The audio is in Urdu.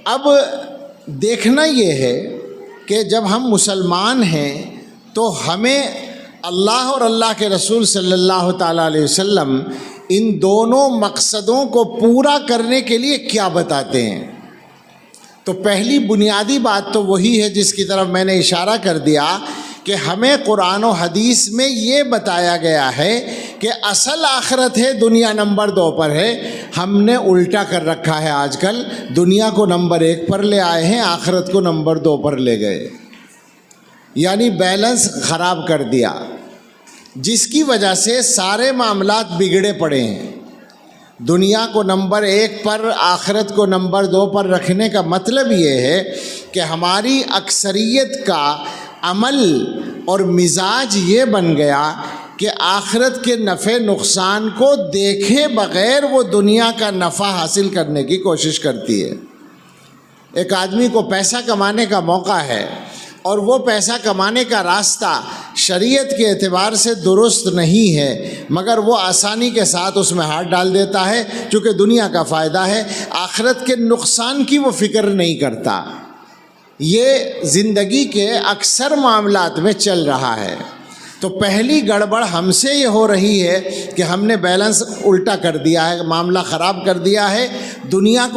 اب دیکھنا یہ ہے کہ جب ہم مسلمان ہیں تو ہمیں اللہ اور اللہ کے رسول صلی اللہ تعالیٰ علیہ وسلم ان دونوں مقصدوں کو پورا کرنے کے لیے کیا بتاتے ہیں۔ تو پہلی بنیادی بات تو وہی ہے جس کی طرف میں نے اشارہ کر دیا کہ ہمیں قرآن و حدیث میں یہ بتایا گیا ہے کہ اصل آخرت ہے، دنیا نمبر 2 پر ہے۔ ہم نے الٹا کر رکھا ہے، آج کل دنیا کو نمبر 1 پر لے آئے ہیں، آخرت کو نمبر 2 پر لے گئے، یعنی بیلنس خراب کر دیا، جس کی وجہ سے سارے معاملات بگڑے پڑے ہیں۔ دنیا کو نمبر 1 پر، آخرت کو نمبر 2 پر رکھنے کا مطلب یہ ہے کہ ہماری اکثریت کا عمل اور مزاج یہ بن گیا کہ آخرت کے نفع نقصان کو دیکھے بغیر وہ دنیا کا نفع حاصل کرنے کی کوشش کرتی ہے۔ ایک آدمی کو پیسہ کمانے کا موقع ہے اور وہ پیسہ کمانے کا راستہ شریعت کے اعتبار سے درست نہیں ہے، مگر وہ آسانی کے ساتھ اس میں ہاتھ ڈال دیتا ہے، چونکہ دنیا کا فائدہ ہے، آخرت کے نقصان کی وہ فکر نہیں کرتا۔ یہ زندگی کے اکثر معاملات میں چل رہا ہے۔ تو پہلی گڑبڑ ہم سے یہ ہو رہی ہے کہ ہم نے بیلنس الٹا کر دیا ہے، معاملہ خراب کر دیا ہے، دنیا کو